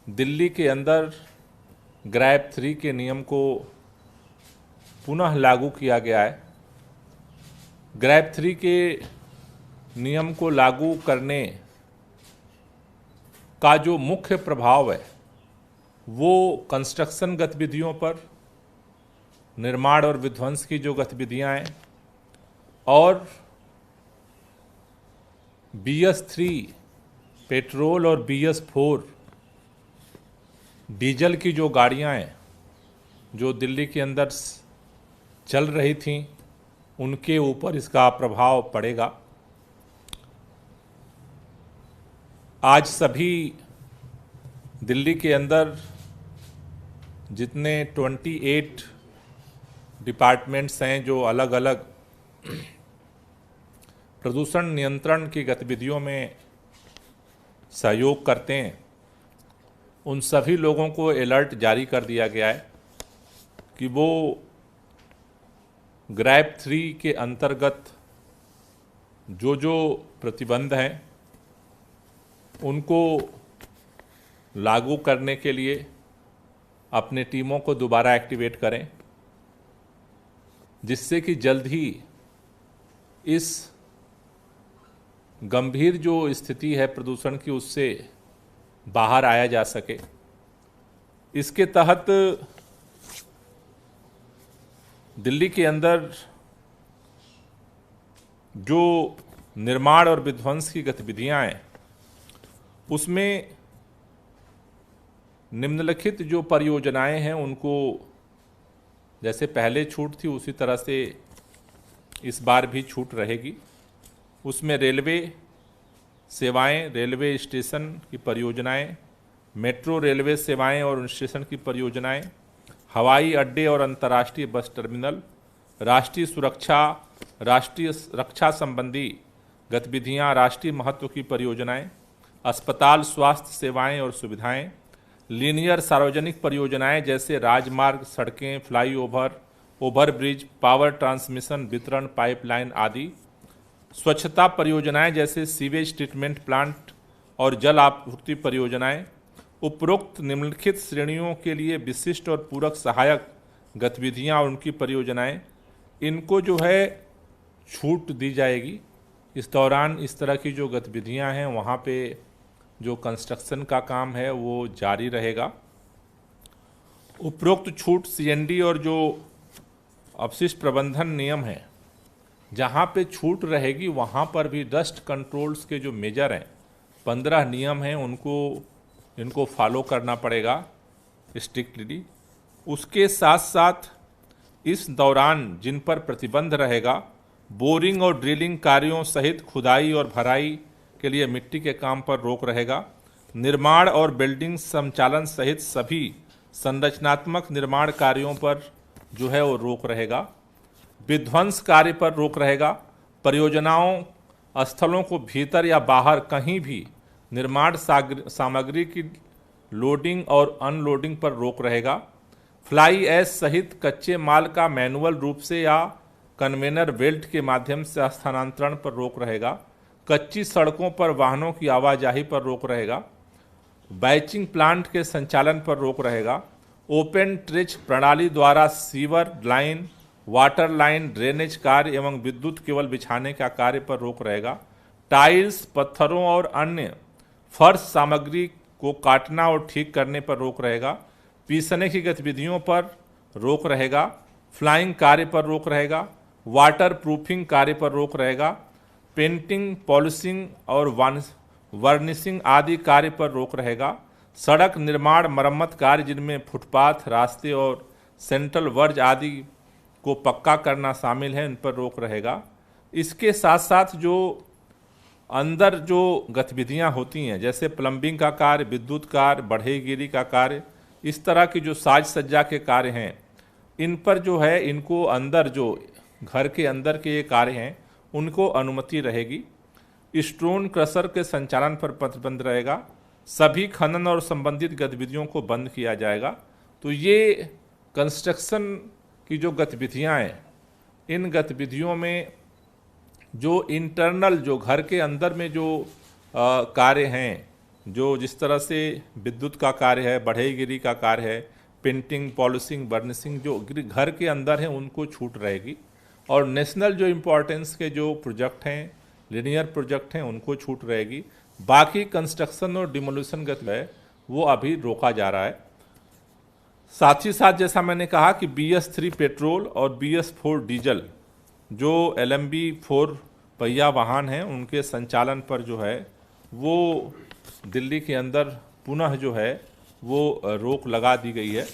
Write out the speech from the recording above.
दिल्ली के अंदर ग्रैब 3 के नियम को पुनः लागू किया गया है। ग्रैब 3 के नियम को लागू करने का जो मुख्य प्रभाव है वो कंस्ट्रक्शन गतिविधियों पर, निर्माण और विध्वंस की जो गतिविधियां हैं, और BS3 पेट्रोल और BS4 डीजल की जो गाड़ियां हैं जो दिल्ली के अंदर चल रही थीं, उनके ऊपर इसका प्रभाव पड़ेगा। आज सभी दिल्ली के अंदर जितने 28 डिपार्टमेंट्स हैं जो अलग अलग प्रदूषण नियंत्रण की गतिविधियों में सहयोग करते हैं, उन सभी लोगों को अलर्ट जारी कर दिया गया है कि वो ग्रैब 3 के अंतर्गत जो जो प्रतिबंध हैं उनको लागू करने के लिए अपने टीमों को दोबारा एक्टिवेट करें, जिससे कि जल्द ही इस गंभीर जो स्थिति है प्रदूषण की उससे बाहर आया जा सके। इसके तहत दिल्ली के अंदर जो निर्माण और विध्वंस की गतिविधियां हैं उसमें निम्नलिखित जो परियोजनाएं हैं उनको जैसे पहले छूट थी उसी तरह से इस बार भी छूट रहेगी। उसमें रेलवे सेवाएं, रेलवे स्टेशन की परियोजनाएं, मेट्रो रेलवे सेवाएं और स्टेशन की परियोजनाएं, हवाई अड्डे और अंतर्राष्ट्रीय बस टर्मिनल, राष्ट्रीय सुरक्षा, राष्ट्रीय रक्षा संबंधी गतिविधियां, राष्ट्रीय महत्व की परियोजनाएं, अस्पताल, स्वास्थ्य सेवाएं और सुविधाएं, लीनियर सार्वजनिक परियोजनाएं जैसे राजमार्ग, सड़कें, फ्लाईओवर, ओवरब्रिज, पावर ट्रांसमिशन, वितरण पाइपलाइन आदि, स्वच्छता परियोजनाएं जैसे सीवेज ट्रीटमेंट प्लांट और जल आपूर्ति परियोजनाएं, उपरोक्त निम्नलिखित श्रेणियों के लिए विशिष्ट और पूरक सहायक गतिविधियां और उनकी परियोजनाएं, इनको जो है छूट दी जाएगी। इस दौरान इस तरह की जो गतिविधियां हैं वहाँ पे जो कंस्ट्रक्शन का काम है वो जारी रहेगा। उपरोक्त छूट CND और जो अपशिष्ट प्रबंधन नियम है जहाँ पे छूट रहेगी वहाँ पर भी डस्ट कंट्रोल्स के जो मेजर हैं 15 नियम हैं इनको फॉलो करना पड़ेगा स्ट्रिक्टली। उसके साथ साथ इस दौरान जिन पर प्रतिबंध रहेगा, बोरिंग और ड्रिलिंग कार्यों सहित खुदाई और भराई के लिए मिट्टी के काम पर रोक रहेगा। निर्माण और बिल्डिंग संचालन सहित सभी संरचनात्मक निर्माण कार्यों पर जो है वो रोक रहेगा। विध्वंस कार्य पर रोक रहेगा। परियोजनाओं स्थलों को भीतर या बाहर कहीं भी निर्माण सामग्री की लोडिंग और अनलोडिंग पर रोक रहेगा। फ्लाई ऐश सहित कच्चे माल का मैनुअल रूप से या कन्वेयर बेल्ट के माध्यम से स्थानांतरण पर रोक रहेगा। कच्ची सड़कों पर वाहनों की आवाजाही पर रोक रहेगा। बैचिंग प्लांट के संचालन पर रोक रहेगा। ओपन ट्रेच प्रणाली द्वारा sewer line, water line, drainage कार्य एवं विद्युत केबल बिछाने का कार्य पर रोक रहेगा। टाइल्स, पत्थरों और अन्य फर्श सामग्री को काटना और ठीक करने पर रोक रहेगा। पीसने की गतिविधियों पर रोक रहेगा। फ्लाइंग कार्य पर रोक रहेगा। वाटर प्रूफिंग कार्य पर रोक रहेगा। पेंटिंग, पॉलिशिंग और वर्निशिंग आदि कार्य पर रोक रहेगा। सड़क निर्माण, मरम्मत कार्य जिनमें फुटपाथ, रास्ते और सेंट्रल वर्ज आदि को पक्का करना शामिल है, इन पर रोक रहेगा। इसके साथ साथ जो अंदर जो गतिविधियां होती हैं जैसे प्लम्बिंग का कार्य, विद्युत कार्य, बढ़ईगिरी का कार्य, इस तरह की जो साज सज्जा के कार्य हैं इन पर जो है इनको अंदर जो घर के अंदर के ये कार्य हैं उनको अनुमति रहेगी। स्टोन क्रशर के संचालन पर प्रतिबंध रहेगा। सभी खनन और संबंधित गतिविधियों को बंद किया जाएगा। तो ये कंस्ट्रक्शन की जो गतिविधियां हैं इन गतिविधियों में जो इंटरनल जो घर के अंदर में जो कार्य हैं जो जिस तरह से विद्युत का कार्य है, बढ़ईगिरी का कार्य है, पेंटिंग, पॉलिशिंग, बर्निशिंग जो घर के अंदर हैं उनको छूट रहेगी। और नेशनल जो इम्पोर्टेंस के जो प्रोजेक्ट हैं, लीनियर प्रोजेक्ट हैं, उनको छूट रहेगी। बाकी कंस्ट्रक्शन और डिमोलिशन का है वो अभी रोका जा रहा है। साथ ही साथ जैसा मैंने कहा कि BS3 पेट्रोल और BS4 डीजल जो LMB 4 पहिया वाहन हैं उनके संचालन पर जो है वो दिल्ली के अंदर पुनः जो है वो रोक लगा दी गई है।